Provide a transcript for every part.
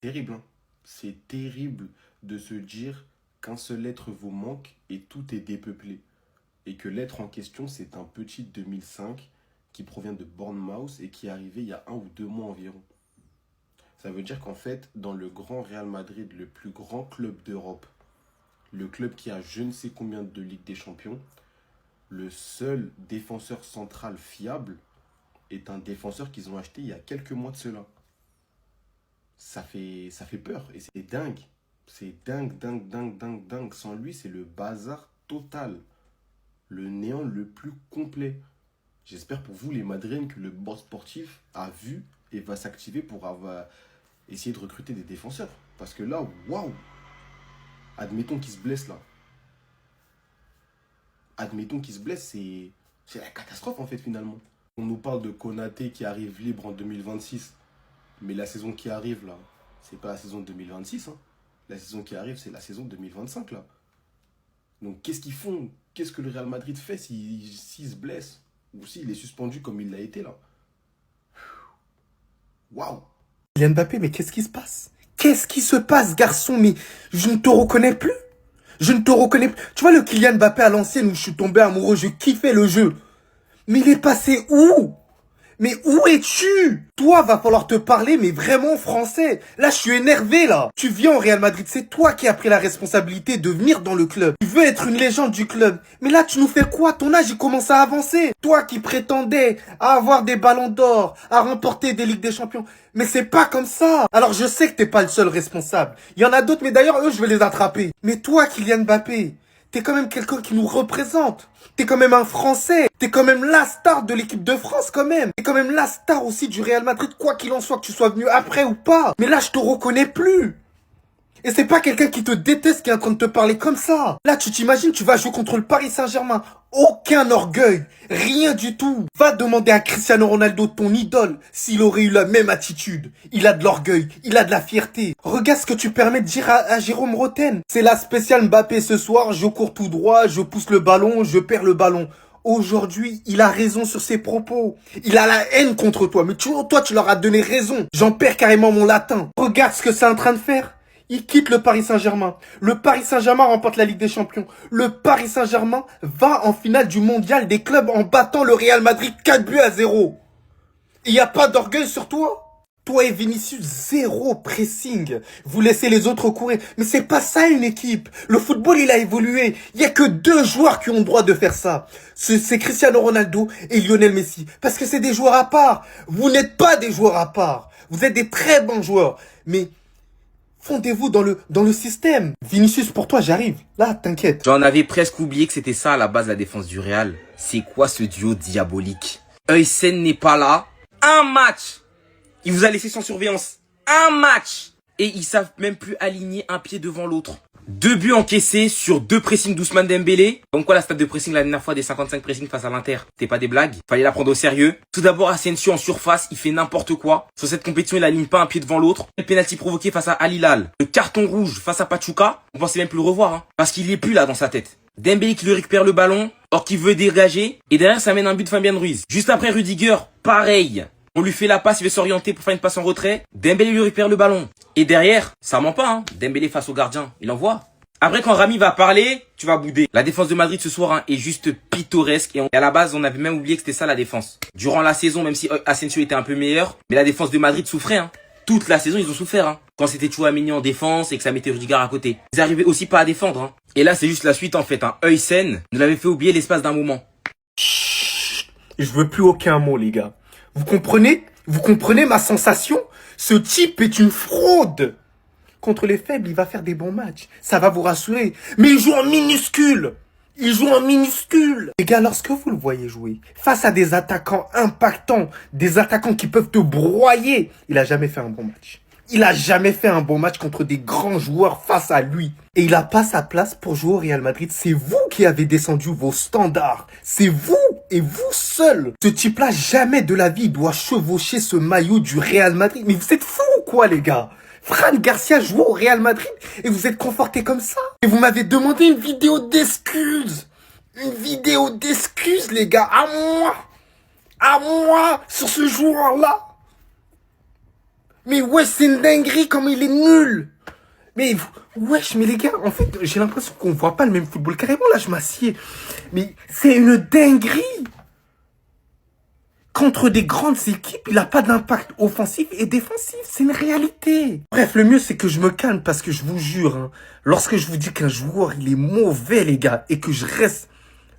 Terrible, hein. C'est terrible de se dire qu'un seul être vous manque et tout est dépeuplé. Et que l'être en question, c'est un petit 2005 qui provient de Bournemouth et qui est arrivé il y a 1 ou 2 mois environ. Ça veut dire qu'en fait, dans le grand Real Madrid, le plus grand club d'Europe, le club qui a je ne sais combien de Ligue des Champions, le seul défenseur central fiable est un défenseur qu'ils ont acheté il y a quelques mois de cela. Ça fait peur et c'est dingue. C'est dingue, dingue, dingue, dingue, dingue. Sans lui, c'est le bazar total. Le néant le plus complet. J'espère pour vous, les Madrilènes, que le board sportif a vu et va s'activer pour essayer de recruter des défenseurs. Parce que là, waouh! Admettons qu'il se blesse là. Admettons qu'il se blesse, c'est la catastrophe en fait finalement. On nous parle de Konaté qui arrive libre en 2026. Mais la saison qui arrive là, c'est pas la saison 2026, hein. La saison qui arrive, c'est la saison 2025 là. Donc qu'est-ce qu'ils font? Qu'est-ce que le Real Madrid fait s'il se blesse? Ou s'il est suspendu comme il l'a été là? Waouh! Kylian Mbappé, mais qu'est-ce qui se passe? Qu'est-ce qui se passe, garçon? Mais je ne te reconnais plus. Je ne te reconnais plus. Tu vois le Kylian Mbappé à l'ancienne où je suis tombé amoureux, je kiffais le jeu. Mais il est passé où? Mais où es-tu? Toi, va falloir te parler, mais vraiment français. Là, je suis énervé, là. Tu viens au Real Madrid, c'est toi qui as pris la responsabilité de venir dans le club. Tu veux être une légende du club. Mais là, tu nous fais quoi? Ton âge, il commence à avancer. Toi qui prétendais à avoir des ballons d'or, à remporter des Ligues des Champions. Mais c'est pas comme ça. Alors, je sais que t'es pas le seul responsable. Il y en a d'autres, mais d'ailleurs, eux, je vais les attraper. Mais toi, Kylian Mbappé, t'es quand même quelqu'un qui nous représente. T'es quand même un Français. T'es quand même la star de l'équipe de France quand même. T'es quand même la star aussi du Real Madrid, quoi qu'il en soit, que tu sois venu après ou pas. Mais là, je te reconnais plus. Et c'est pas quelqu'un qui te déteste qui est en train de te parler comme ça. Là, tu t'imagines, tu vas jouer contre le Paris Saint-Germain. Aucun orgueil. Rien du tout. Va demander à Cristiano Ronaldo, ton idole, s'il aurait eu la même attitude. Il a de l'orgueil. Il a de la fierté. Regarde ce que tu permets de dire à Jérôme Roten. C'est la spéciale Mbappé ce soir. Je cours tout droit, je pousse le ballon, je perds le ballon. Aujourd'hui, il a raison sur ses propos. Il a la haine contre toi. Mais toi, tu leur as donné raison. J'en perds carrément mon latin. Regarde ce que c'est en train de faire. Il quitte le Paris Saint-Germain. Le Paris Saint-Germain remporte la Ligue des Champions. Le Paris Saint-Germain va en finale du mondial des clubs en battant le Real Madrid 4-0. Il n'y a pas d'orgueil sur toi? Toi et Vinicius, zéro pressing. Vous laissez les autres courir. Mais c'est pas ça une équipe. Le football, il a évolué. Il y a que 2 joueurs qui ont le droit de faire ça. C'est Cristiano Ronaldo et Lionel Messi. Parce que c'est des joueurs à part. Vous n'êtes pas des joueurs à part. Vous êtes des très bons joueurs. Mais fondez-vous dans le système. Vinicius, pour toi, j'arrive. Là, t'inquiète. J'en avais presque oublié que c'était ça à la base de la défense du Real. C'est quoi ce duo diabolique? Huysen n'est pas là. Un match. Il vous a laissé sans surveillance. Un match. Et ils savent même plus aligner un pied devant l'autre. 2 buts encaissés sur 2 pressings d'Ousmane Dembélé. Comme quoi la stade de pressing la dernière fois des 55 pressings face à l'Inter, c'était pas des blagues. Fallait la prendre au sérieux. Tout d'abord Asensio en surface, il fait n'importe quoi. Sur cette compétition, il aligne pas un pied devant l'autre. Le penalty provoqué face à Al Hilal. Le carton rouge face à Pachuca. On pensait même plus le revoir, hein. Parce qu'il est plus là dans sa tête. Dembélé qui lui récupère le ballon, or qui veut dégager. Et derrière, ça mène un but de Fabien Ruiz. Juste après Rudiger, pareil. On lui fait la passe, il veut s'orienter pour faire une passe en retrait. Dembélé lui récupère le ballon. Et derrière, ça ment pas, hein. Dembélé face au gardien, il envoie. Après, quand Rami va parler, tu vas bouder. La défense de Madrid ce soir, hein, est juste pittoresque. Et à la base, on avait même oublié que c'était ça la défense. Durant la saison, même si Asensio était un peu meilleur, mais la défense de Madrid souffrait, hein. Toute la saison, ils ont souffert, hein. Quand c'était Tchouaméni en défense et que ça mettait Rudiger à côté. Ils arrivaient aussi pas à défendre, hein. Et là, c'est juste la suite, en fait, hein. Huysen nous l'avait fait oublier l'espace d'un moment. Chut, je veux plus aucun mot, les gars. Vous comprenez? Vous comprenez ma sensation? Ce type est une fraude. Contre les faibles, il va faire des bons matchs. Ça va vous rassurer. Mais il joue en minuscule. Il joue en minuscule. Les gars, lorsque vous le voyez jouer, face à des attaquants impactants, des attaquants qui peuvent te broyer, il a jamais fait un bon match. Il a jamais fait un bon match contre des grands joueurs face à lui. Et il a pas sa place pour jouer au Real Madrid. C'est vous qui avez descendu vos standards. C'est vous et vous seul. Ce type-là, jamais de la vie, doit chevaucher ce maillot du Real Madrid. Mais vous êtes fous ou quoi, les gars? Fran Garcia joue au Real Madrid et vous êtes conforté comme ça. Et vous m'avez demandé une vidéo d'excuses. Une vidéo d'excuses, les gars. À moi, sur ce joueur-là. Mais wesh, c'est une dinguerie comme il est nul. Mais wesh, mais les gars, en fait, j'ai l'impression qu'on voit pas le même football. Carrément, là, je m'assieds. Mais c'est une dinguerie. Contre des grandes équipes, il n'a pas d'impact offensif et défensif. C'est une réalité. Bref, le mieux, c'est que je me calme parce que je vous jure, hein, lorsque je vous dis qu'un joueur, il est mauvais, les gars, et que je reste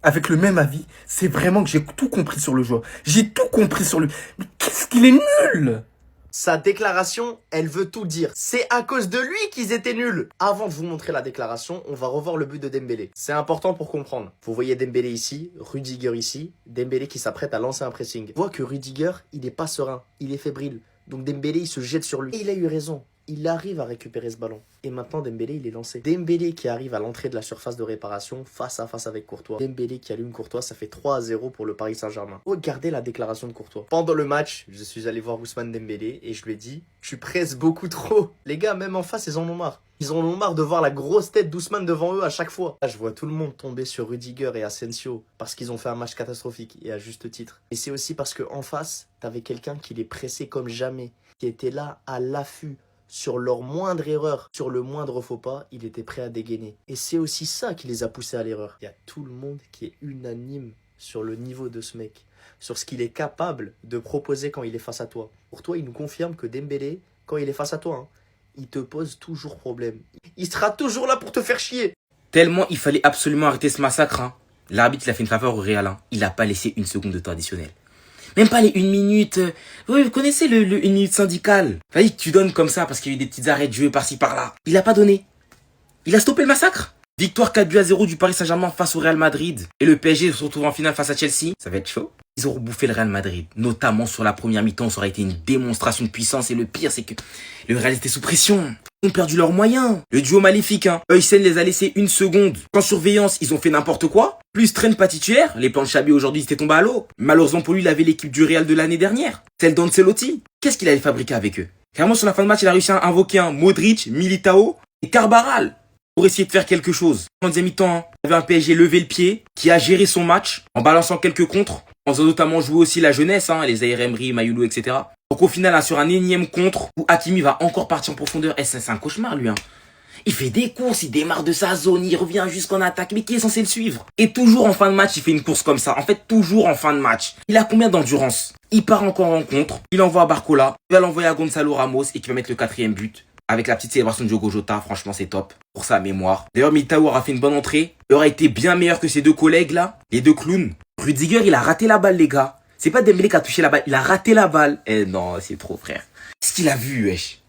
avec le même avis, c'est vraiment que j'ai tout compris sur le joueur. J'ai tout compris sur lui. Mais qu'est-ce qu'il est nul! Sa déclaration, elle veut tout dire. C'est à cause de lui qu'ils étaient nuls. Avant de vous montrer la déclaration, on va revoir le but de Dembélé. C'est important pour comprendre. Vous voyez Dembélé ici, Rudiger ici, Dembélé qui s'apprête à lancer un pressing. On voit que Rudiger, il n'est pas serein, il est fébrile. Donc Dembélé, il se jette sur lui. Et il a eu raison. Il arrive à récupérer ce ballon. Et maintenant, Dembélé, il est lancé. Dembélé qui arrive à l'entrée de la surface de réparation, face à face avec Courtois. Dembélé qui allume Courtois, ça fait 3-0 pour le Paris Saint-Germain. Regardez la déclaration de Courtois. Pendant le match, je suis allé voir Ousmane Dembélé et je lui ai dit « Tu presses beaucoup trop ». Les gars, même en face, ils en ont marre. Ils en ont marre de voir la grosse tête d'Ousmane devant eux à chaque fois. Là, je vois tout le monde tomber sur Rudiger et Asensio parce qu'ils ont fait un match catastrophique et à juste titre. Et c'est aussi parce qu'en face, t'avais quelqu'un qui les pressait comme jamais, qui était là à l'affût. Sur leur moindre erreur, sur le moindre faux pas, il était prêt à dégainer. Et c'est aussi ça qui les a poussés à l'erreur. Il y a tout le monde qui est unanime sur le niveau de ce mec, sur ce qu'il est capable de proposer quand il est face à toi. Pour toi, il nous confirme que Dembélé, quand il est face à toi, hein, il te pose toujours problème. Il sera toujours là pour te faire chier. Tellement il fallait absolument arrêter ce massacre. Hein. L'arbitre, il a fait une faveur au Real. Hein. Il n'a pas laissé une seconde de temps additionnel. Même pas les 1 minute. Oui, vous connaissez le 1 minute syndical. Fallait que tu donnes comme ça parce qu'il y a eu des petites arrêts de jeu par-ci par-là. Il a pas donné. Il a stoppé le massacre. Victoire 4-0 du Paris Saint-Germain face au Real Madrid. Et le PSG se retrouve en finale face à Chelsea. Ça va être chaud. Ils ont rebouffé le Real Madrid. Notamment sur la première mi-temps, ça aurait été une démonstration de puissance. Et le pire, c'est que le Real était sous pression. Ils ont perdu leurs moyens. Le duo maléfique, hein. Huysen les a laissés 1 seconde. Sans surveillance, ils ont fait n'importe quoi. Plus Trent pas titulaire. Les plans de Xabi aujourd'hui, c'était tombé à l'eau. Malheureusement pour lui, il avait l'équipe du Real de l'année dernière. Celle d'Ancelotti. Qu'est-ce qu'il allait fabriquer avec eux? Carrément, sur la fin de match, il a réussi à invoquer un Modric, Militao et Carbaral pour essayer de faire quelque chose. En deuxième mi-temps, hein, il y avait un PSG levé le pied, qui a géré son match en balançant quelques contres, en faisant notamment jouer aussi la jeunesse, hein, les Zaïre Emery, Mayoulou, etc. Donc au final, hein, sur un énième contre, où Hakimi va encore partir en profondeur, et c'est un cauchemar lui. Hein. Il fait des courses, il démarre de sa zone, il revient jusqu'en attaque, mais qui est censé le suivre? Et toujours en fin de match, il fait une course comme ça. En fait, toujours en fin de match. Il a combien d'endurance? Il part encore en contre, il envoie à Barcola, il va l'envoyer à Gonzalo Ramos, et qui va mettre le 4e but. Avec la petite célébration de Diogo Jota, franchement c'est top, pour sa mémoire. D'ailleurs, Militao aura fait une bonne entrée, il aura été bien meilleur que ses deux collègues là, les deux clowns. Rudiger, il a raté la balle les gars. C'est pas Dembélé qui a touché la balle, il a raté la balle. Eh non, c'est trop frère. Qu'est-ce qu'il a vu, wesh?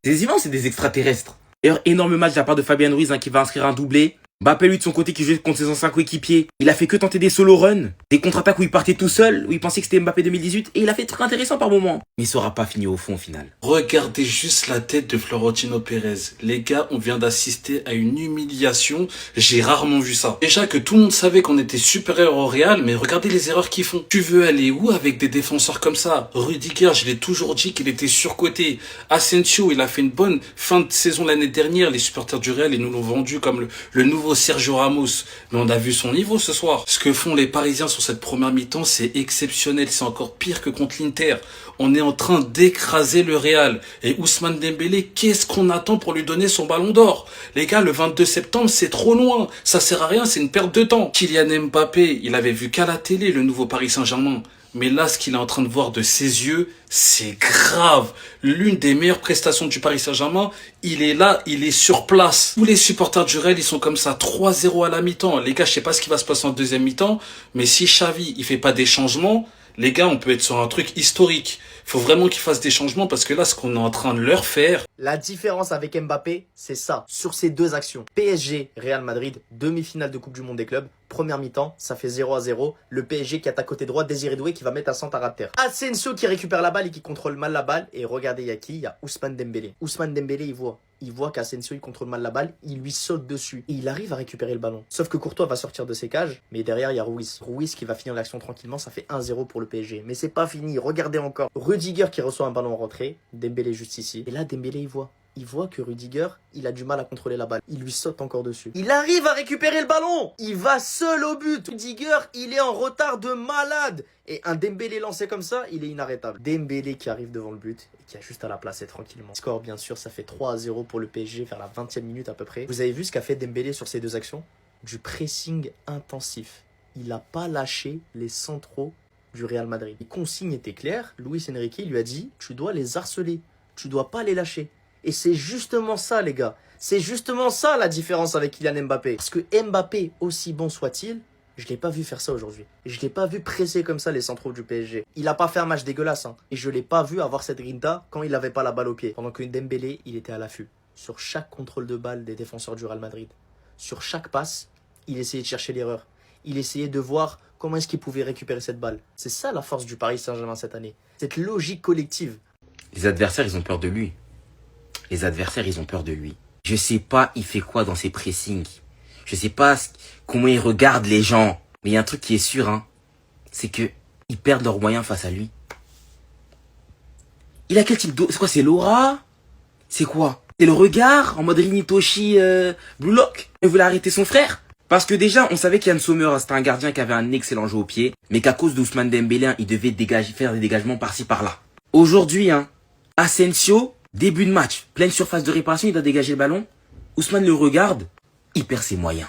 Ces immenses, c'est des extraterrestres. D'ailleurs, énorme match de la part de Fabien Ruiz hein, qui va inscrire un doublé. Mbappé, lui, de son côté, qui jouait contre ses anciens coéquipiers. Il a fait que tenter des solo runs, des contre-attaques où il partait tout seul, où il pensait que c'était Mbappé 2018, et il a fait des trucs intéressants par moment. Mais il sera pas fini au fond, au final. Regardez juste la tête de Florentino Pérez. Les gars, on vient d'assister à une humiliation. J'ai rarement vu ça. Déjà que tout le monde savait qu'on était supérieur au Real, mais regardez les erreurs qu'ils font. Tu veux aller où avec des défenseurs comme ça? Rudiger, je l'ai toujours dit qu'il était surcoté. Asensio, il a fait une bonne fin de saison l'année dernière. Les supporters du Real, ils nous l'ont vendu comme le nouveau Sergio Ramos. Mais on a vu son niveau ce soir. Ce que font les Parisiens sur cette première mi-temps, c'est exceptionnel. C'est encore pire que contre l'Inter. On est en train d'écraser le Real. Et Ousmane Dembélé, qu'est-ce qu'on attend pour lui donner son ballon d'or? Les gars, le 22 septembre, c'est trop loin. Ça sert à rien, c'est une perte de temps. Kylian Mbappé, il avait vu qu'à la télé le nouveau Paris Saint-Germain. Mais là, ce qu'il est en train de voir de ses yeux, c'est grave. L'une des meilleures prestations du Paris Saint-Germain, il est là, il est sur place. Tous les supporters du Real, ils sont comme ça, 3-0 à la mi-temps. Les gars, je sais pas ce qui va se passer en deuxième mi-temps, mais si Xavi, il fait pas des changements, les gars, on peut être sur un truc historique. Faut vraiment qu'ils fassent des changements parce que là, ce qu'on est en train de leur faire... La différence avec Mbappé, c'est ça. Sur ces deux actions. PSG, Real Madrid, demi-finale de Coupe du Monde des clubs. Première mi-temps, ça fait 0-0. Le PSG qui est à côté droit, Désiré Doué qui va mettre un centre à terre. Asensio qui récupère la balle et qui contrôle mal la balle. Et regardez, il y a qui? Il y a Ousmane Dembélé. Ousmane Dembélé, il voit qu'Asensio il contrôle mal la balle, il lui saute dessus et il arrive à récupérer le ballon. Sauf que Courtois va sortir de ses cages, mais derrière il y a Ruiz. Ruiz qui va finir l'action tranquillement, ça fait 1-0 pour le PSG. Mais c'est pas fini, regardez encore. Rudiger qui reçoit un ballon en rentrée, Dembélé juste ici. Et là Dembélé il voit. Il voit que Rudiger, il a du mal à contrôler la balle. Il lui saute encore dessus. Il arrive à récupérer le ballon. Il va seul au but. Rudiger, il est en retard de malade. Et un Dembélé lancé comme ça, il est inarrêtable. Dembélé qui arrive devant le but et qui a juste à la placer tranquillement. Score, bien sûr, ça fait 3-0 pour le PSG vers la 20e minute à peu près. Vous avez vu ce qu'a fait Dembélé sur ces deux actions? Du pressing intensif. Il n'a pas lâché les centraux du Real Madrid. Les consignes étaient claires. Luis Enrique lui a dit, tu dois les harceler. Tu dois pas les lâcher. Et c'est justement ça, les gars. C'est justement ça la différence avec Kylian Mbappé. Parce que Mbappé, aussi bon soit-il, je l'ai pas vu faire ça aujourd'hui. Je l'ai pas vu presser comme ça les centraux du PSG. Il a pas fait un match dégueulasse. Hein. Et je l'ai pas vu avoir cette grinta quand il avait pas la balle au pied. Pendant que Dembélé, il était à l'affût. Sur chaque contrôle de balle des défenseurs du Real Madrid. Sur chaque passe, il essayait de chercher l'erreur. Il essayait de voir comment est-ce qu'il pouvait récupérer cette balle. C'est ça la force du Paris Saint-Germain cette année. Cette logique collective. Les adversaires, ils ont peur de lui. Les adversaires, ils ont peur de lui. Je sais pas, il fait quoi dans ses pressings. Je sais pas comment il regarde les gens. Mais il y a un truc qui est sûr, hein. C'est que ils perdent leurs moyens face à lui. Il a quel type d'eau? C'est quoi, c'est l'aura? C'est quoi? C'est le regard en mode Rinitoshi Blue Lock? Il voulait arrêter son frère? Parce que déjà, on savait qu'Yann Sommer, c'était un gardien qui avait un excellent jeu au pied, mais qu'à cause d'Ousmane Dembélé, il devait faire des dégagements par-ci par-là. Aujourd'hui, hein, Asensio, début de match, pleine surface de réparation, il doit dégager le ballon. Ousmane le regarde, il perd ses moyens.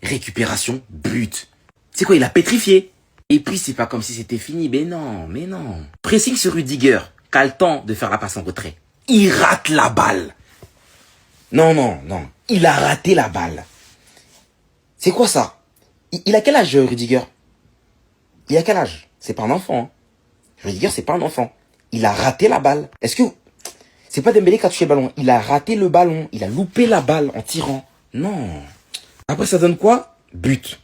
Récupération, but. C'est quoi, il a pétrifié. Et puis, c'est pas comme si c'était fini. Mais non, mais non. Pressing sur Rudiger, qui a le temps de faire la passe en retrait. Il rate la balle. Non, non, non. Il a raté la balle. C'est quoi ça? Il a quel âge, Rudiger? Il a quel âge? C'est pas un enfant. Hein. Rudiger, c'est pas un enfant. Il a raté la balle. Est-ce que... C'est pas Dembélé qui a touché le ballon. Il a raté le ballon. Il a loupé la balle en tirant. Non. Après, ça donne quoi? But.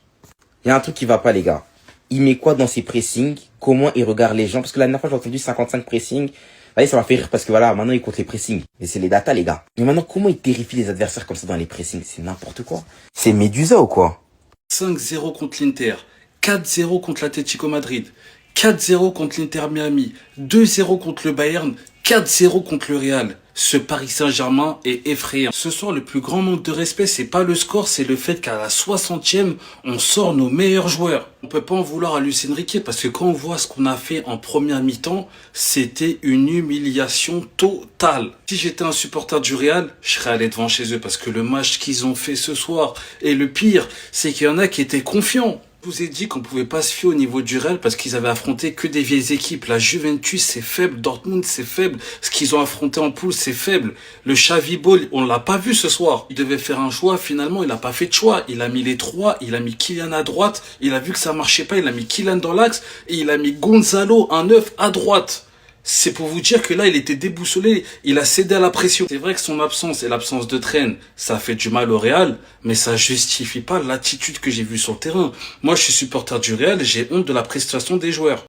Il y a un truc qui va pas, les gars. Il met quoi dans ses pressings? Comment il regarde les gens? Parce que la dernière fois, j'ai entendu 55 pressings. Allez, ça m'a fait rire parce que voilà, maintenant, il compte les pressings. Mais c'est les datas, les gars. Mais maintenant, comment il terrifie les adversaires comme ça dans les pressings? C'est n'importe quoi. C'est Medusa ou quoi? 5-0 contre l'Inter, 4-0 contre l'Atlético Madrid, 4-0 contre l'Inter Miami, 2-0 contre le Bayern, 4-0 contre le Real. Ce Paris Saint-Germain est effrayant. Ce soir, le plus grand manque de respect, c'est pas le score, c'est le fait qu'à la 60e, on sort nos meilleurs joueurs. On peut pas en vouloir à Luis Enrique parce que quand on voit ce qu'on a fait en première mi-temps, c'était une humiliation totale. Si j'étais un supporter du Real, je serais allé devant chez eux parce que le match qu'ils ont fait ce soir, et le pire, c'est qu'il y en a qui étaient confiants. Je vous ai dit qu'on pouvait pas se fier au niveau du Real parce qu'ils avaient affronté que des vieilles équipes. La Juventus, c'est faible. Dortmund, c'est faible. Ce qu'ils ont affronté en poule, c'est faible. Le Xavi Ball, on l'a pas vu ce soir. Il devait faire un choix. Finalement, il a pas fait de choix. Il a mis les trois. Il a mis Kylian à droite. Il a vu que ça marchait pas. Il a mis Kylian dans l'axe. Et il a mis Gonzalo, un neuf, à droite. C'est pour vous dire que là, il était déboussolé. Il a cédé à la pression. C'est vrai que son absence et l'absence de Traine, ça fait du mal au Real, mais ça justifie pas l'attitude que j'ai vue sur le terrain. Moi, je suis supporter du Real et j'ai honte de la prestation des joueurs.